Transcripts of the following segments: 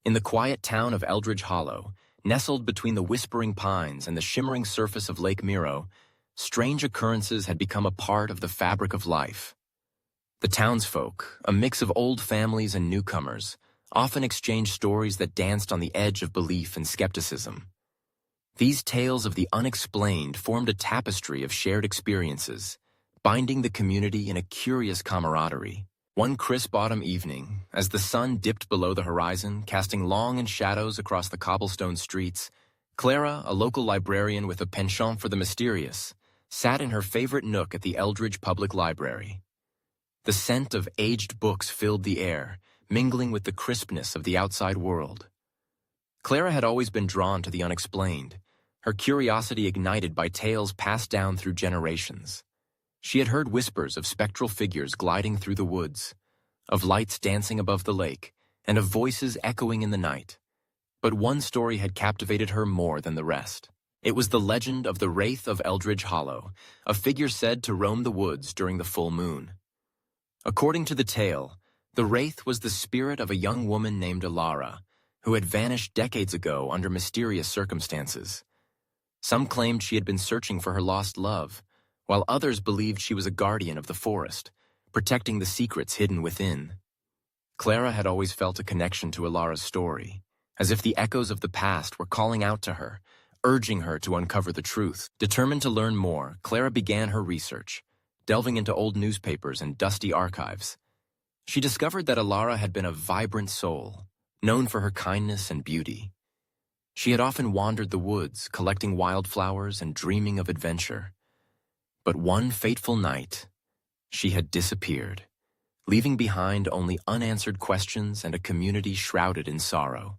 In the quiet town of Eldridge Hollow, nestled between the whispering pines and the shimmering surface of Lake Miro, strange occurrences had become a part of the fabric of life. The townsfolk, a mix of old families and newcomers, often exchanged stories that danced on the edge of belief and skepticism. These tales of the unexplained formed a tapestry of shared experiences, binding the community in a curious camaraderie. One crisp autumn evening, as the sun dipped below the horizon, casting long shadows across the cobblestone streets, Clara, a local librarian with a penchant for the mysterious, sat in her favorite nook at the Eldridge Public Library. The scent of aged books filled the air, mingling with the crispness of the outside world. Clara had always been drawn to the unexplained, her curiosity ignited by tales passed down through generations. She had heard whispers of spectral figures gliding through the woods, of lights dancing above the lake, and of voices echoing in the night. But one story had captivated her more than the rest. It was the legend of the Wraith of Eldridge Hollow, a figure said to roam the woods during the full moon. According to the tale, the Wraith was the spirit of a young woman named Alara, who had vanished decades ago under mysterious circumstances. Some claimed she had been searching for her lost love, while others believed she was a guardian of the forest, protecting the secrets hidden within. Clara had always felt a connection to Alara's story, as if the echoes of the past were calling out to her, urging her to uncover the truth. Determined to learn more, Clara began her research, delving into old newspapers and dusty archives. She discovered that Alara had been a vibrant soul, known for her kindness and beauty. She had often wandered the woods, collecting wildflowers and dreaming of adventure. But one fateful night, she had disappeared, leaving behind only unanswered questions and a community shrouded in sorrow.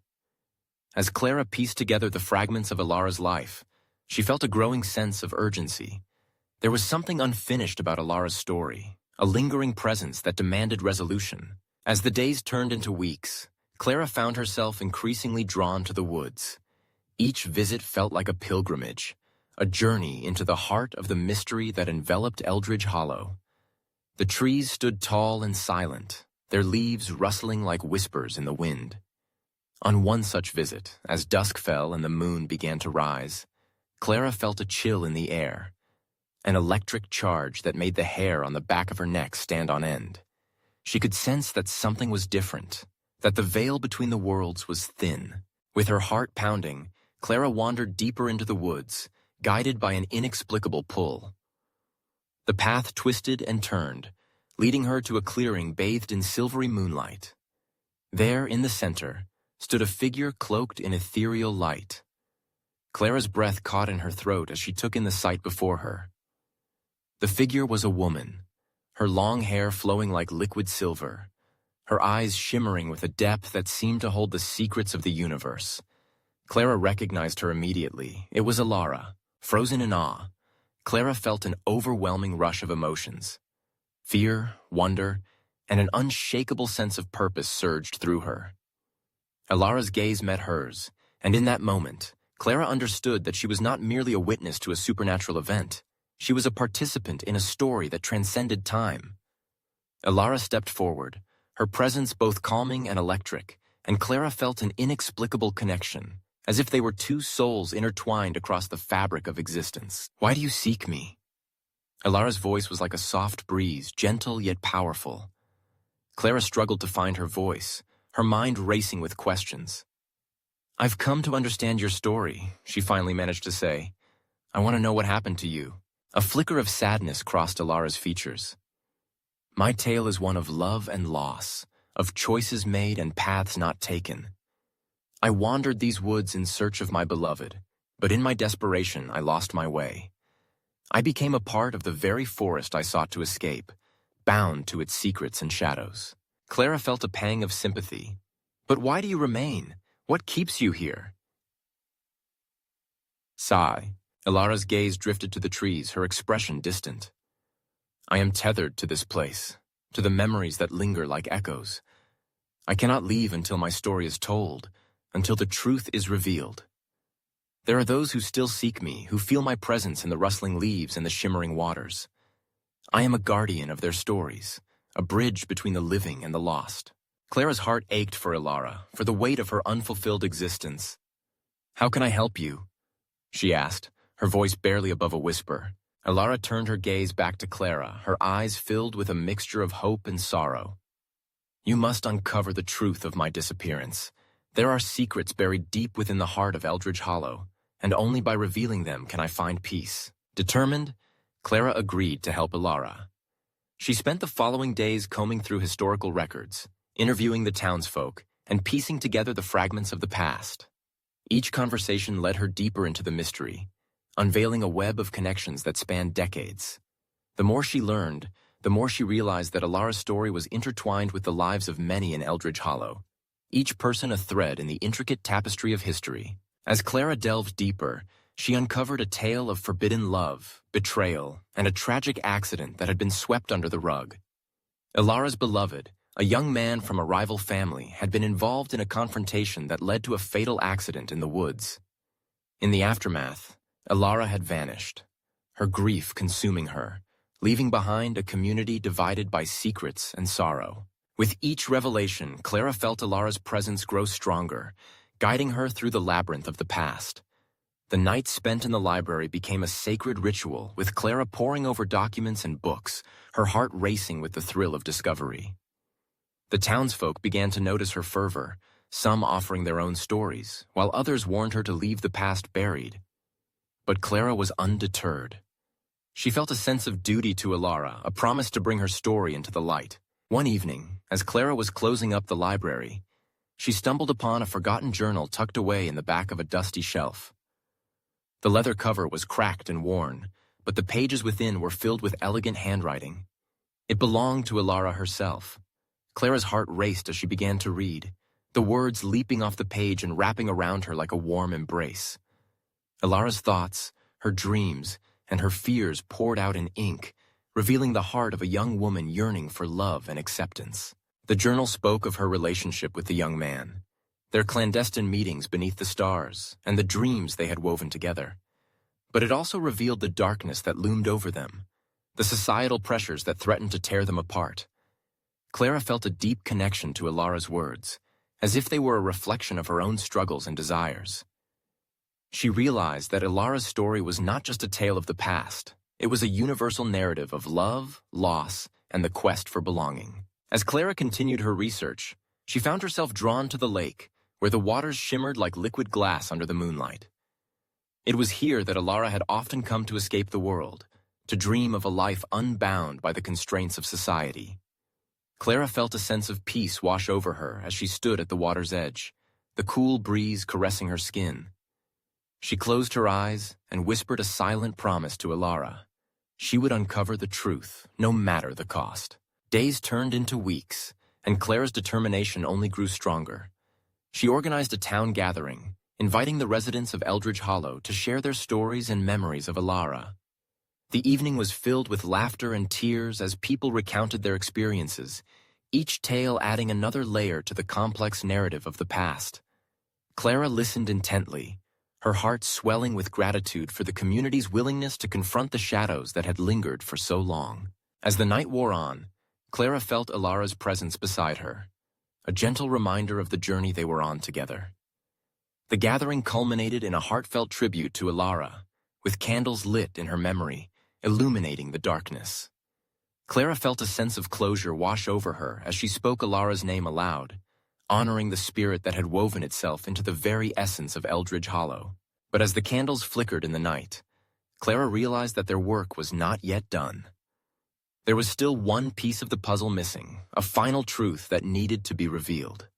As Clara pieced together the fragments of Alara's life, she felt a growing sense of urgency. There was something unfinished about Alara's story, a lingering presence that demanded resolution. As the days turned into weeks, Clara found herself increasingly drawn to the woods. Each visit felt like a pilgrimage, a journey into the heart of the mystery that enveloped Eldridge Hollow. The trees stood tall and silent, their leaves rustling like whispers in the wind. On one such visit, as dusk fell and the moon began to rise, Clara felt a chill in the air, an electric charge that made the hair on the back of her neck stand on end. She could sense that something was different, that the veil between the worlds was thin. With her heart pounding, Clara wandered deeper into the woods, guided by an inexplicable pull. The path twisted and turned, leading her to a clearing bathed in silvery moonlight. There, in the center, stood a figure cloaked in ethereal light. Clara's breath caught in her throat as she took in the sight before her. The figure was a woman, her long hair flowing like liquid silver, her eyes shimmering with a depth that seemed to hold the secrets of the universe. Clara recognized her immediately. It was Alara. Frozen in awe, Clara felt an overwhelming rush of emotions. Fear, wonder, and an unshakable sense of purpose surged through her. Alara's gaze met hers, and in that moment, Clara understood that she was not merely a witness to a supernatural event. She was a participant in a story that transcended time. Alara stepped forward, her presence both calming and electric, and Clara felt an inexplicable connection, as if they were two souls intertwined across the fabric of existence. "Why do you seek me?" Alara's voice was like a soft breeze, gentle yet powerful. Clara struggled to find her voice, her mind racing with questions. "I've come to understand your story," she finally managed to say. "I want to know what happened to you." A flicker of sadness crossed Alara's features. "My tale is one of love and loss, of choices made and paths not taken. I wandered these woods in search of my beloved, but in my desperation I lost my way. I became a part of the very forest I sought to escape, bound to its secrets and shadows." Clara felt a pang of sympathy. "But why do you remain? What keeps you here?" Sigh. Alara's gaze drifted to the trees, her expression distant. "I am tethered to this place, to the memories that linger like echoes. I cannot leave until my story is told, until the truth is revealed. There are those who still seek me, who feel my presence in the rustling leaves and the shimmering waters. I am a guardian of their stories, a bridge between the living and the lost." Clara's heart ached for Ilara, for the weight of her unfulfilled existence. "How can I help you?" she asked, her voice barely above a whisper. Ilara turned her gaze back to Clara, her eyes filled with a mixture of hope and sorrow. "You must uncover the truth of my disappearance. There are secrets buried deep within the heart of Eldridge Hollow, and only by revealing them can I find peace." Determined, Clara agreed to help Ilara. She spent the following days combing through historical records, interviewing the townsfolk, and piecing together the fragments of the past. Each conversation led her deeper into the mystery, unveiling a web of connections that spanned decades. The more she learned, the more she realized that Ilara's story was intertwined with the lives of many in Eldridge Hollow, each person a thread in the intricate tapestry of history. As Clara delved deeper, she uncovered a tale of forbidden love, betrayal, and a tragic accident that had been swept under the rug. Ilara's beloved, a young man from a rival family, had been involved in a confrontation that led to a fatal accident in the woods. In the aftermath, Ilara had vanished, her grief consuming her, leaving behind a community divided by secrets and sorrow. With each revelation, Clara felt Ilara's presence grow stronger, guiding her through the labyrinth of the past. The nights spent in the library became a sacred ritual, with Clara poring over documents and books, her heart racing with the thrill of discovery. The townsfolk began to notice her fervor, some offering their own stories, while others warned her to leave the past buried. But Clara was undeterred. She felt a sense of duty to Ilara, a promise to bring her story into the light. One evening, as Clara was closing up the library, she stumbled upon a forgotten journal tucked away in the back of a dusty shelf. The leather cover was cracked and worn, but the pages within were filled with elegant handwriting. It belonged to Ilara herself. Clara's heart raced as she began to read, the words leaping off the page and wrapping around her like a warm embrace. Ilara's thoughts, her dreams, and her fears poured out in ink, revealing the heart of a young woman yearning for love and acceptance. The journal spoke of her relationship with the young man, their clandestine meetings beneath the stars, and the dreams they had woven together. But it also revealed the darkness that loomed over them, the societal pressures that threatened to tear them apart. Clara felt a deep connection to Ilara's words, as if they were a reflection of her own struggles and desires. She realized that Ilara's story was not just a tale of the past. It was a universal narrative of love, loss, and the quest for belonging. As Clara continued her research, she found herself drawn to the lake, where the waters shimmered like liquid glass under the moonlight. It was here that Ilara had often come to escape the world, to dream of a life unbound by the constraints of society. Clara felt a sense of peace wash over her as she stood at the water's edge, the cool breeze caressing her skin. She closed her eyes and whispered a silent promise to Ilara. She would uncover the truth, no matter the cost. Days turned into weeks, and Clara's determination only grew stronger. She organized a town gathering, inviting the residents of Eldridge Hollow to share their stories and memories of Ilara. The evening was filled with laughter and tears as people recounted their experiences, each tale adding another layer to the complex narrative of the past. Clara listened intently, her heart swelling with gratitude for the community's willingness to confront the shadows that had lingered for so long. As the night wore on, Clara felt Ilara's presence beside her, a gentle reminder of the journey they were on together. The gathering culminated in a heartfelt tribute to Ilara, with candles lit in her memory, illuminating the darkness. Clara felt a sense of closure wash over her as she spoke Ilara's name aloud, honoring the spirit that had woven itself into the very essence of Eldridge Hollow. But as the candles flickered in the night, Clara realized that their work was not yet done. There was still one piece of the puzzle missing, a final truth that needed to be revealed.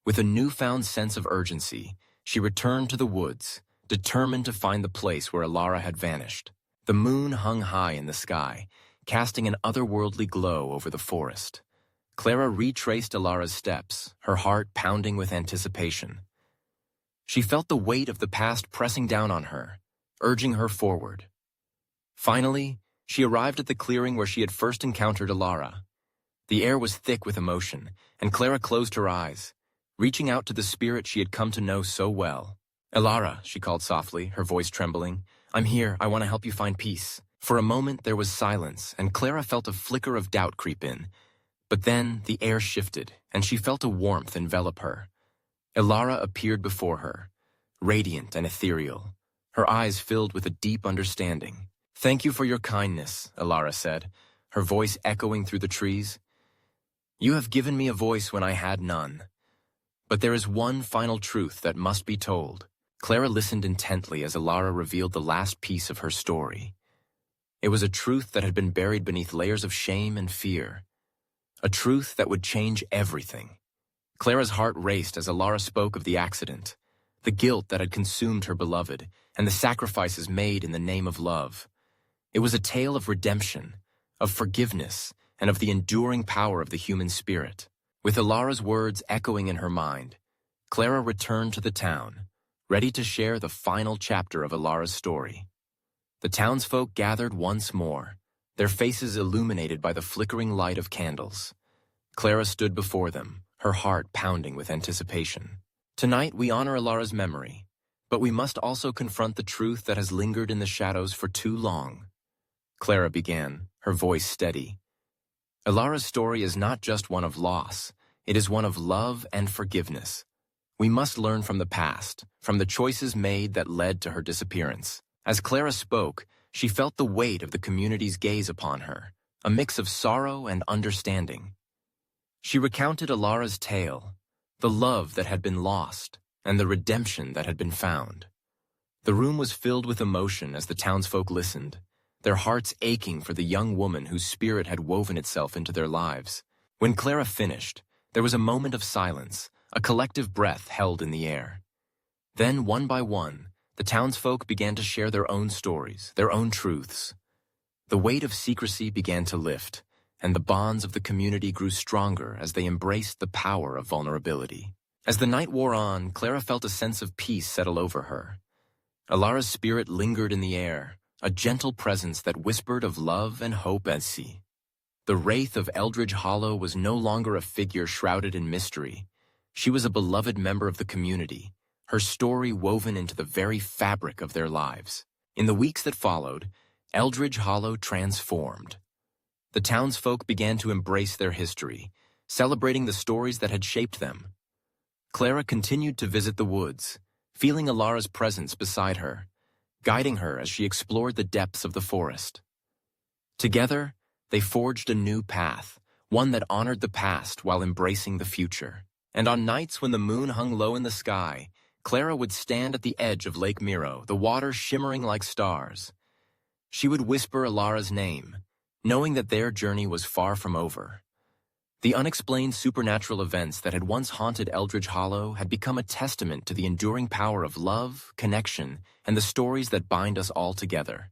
With a newfound sense of urgency, she returned to the woods, determined to find the place where Ilara had vanished. The moon hung high in the sky, casting an otherworldly glow over the forest. Clara retraced Ilara's steps, her heart pounding with anticipation. She felt the weight of the past pressing down on her, urging her forward. Finally, she arrived at the clearing where she had first encountered Ilara. The air was thick with emotion, and Clara closed her eyes, reaching out to the spirit she had come to know so well. "Ilara," she called softly, her voice trembling. "I'm here. I want to help you find peace." For a moment there was silence, and Clara felt a flicker of doubt creep in. But then the air shifted, and she felt a warmth envelop her. Elara appeared before her, radiant and ethereal, her eyes filled with a deep understanding. "Thank you for your kindness," Elara said, her voice echoing through the trees. "You have given me a voice when I had none. But there is one final truth that must be told." Clara listened intently as Elara revealed the last piece of her story. It was a truth that had been buried beneath layers of shame and fear, a truth that would change everything. Clara's heart raced as Elara spoke of the accident, the guilt that had consumed her beloved, and the sacrifices made in the name of love. It was a tale of redemption, of forgiveness, and of the enduring power of the human spirit. With Elara's words echoing in her mind, Clara returned to the town, ready to share the final chapter of Elara's story. The townsfolk gathered once more, their faces illuminated by the flickering light of candles. Clara stood before them, her heart pounding with anticipation. "Tonight we honor Elara's memory, but we must also confront the truth that has lingered in the shadows for too long." Clara began, her voice steady. "Elara's story is not just one of loss, it is one of love and forgiveness. We must learn from the past, from the choices made that led to her disappearance." As Clara spoke, she felt the weight of the community's gaze upon her, a mix of sorrow and understanding. She recounted Elara's tale, the love that had been lost, and the redemption that had been found. The room was filled with emotion as the townsfolk listened, their hearts aching for the young woman whose spirit had woven itself into their lives. When Clara finished, there was a moment of silence, a collective breath held in the air. Then, one by one, the townsfolk began to share their own stories, their own truths. The weight of secrecy began to lift, and the bonds of the community grew stronger as they embraced the power of vulnerability. As the night wore on, Clara felt a sense of peace settle over her. Elara's spirit lingered in the air, a gentle presence that whispered of love and hope as she. The wraith of Eldridge Hollow was no longer a figure shrouded in mystery. She was a beloved member of the community, her story woven into the very fabric of their lives. In the weeks that followed, Eldridge Hollow transformed. The townsfolk began to embrace their history, celebrating the stories that had shaped them. Clara continued to visit the woods, feeling Elara's presence beside her, guiding her as she explored the depths of the forest. Together, they forged a new path, one that honored the past while embracing the future. And on nights when the moon hung low in the sky, Clara would stand at the edge of Lake Miro, the water shimmering like stars. She would whisper Elara's name, knowing that their journey was far from over. The unexplained supernatural events that had once haunted Eldridge Hollow had become a testament to the enduring power of love, connection, and the stories that bind us all together.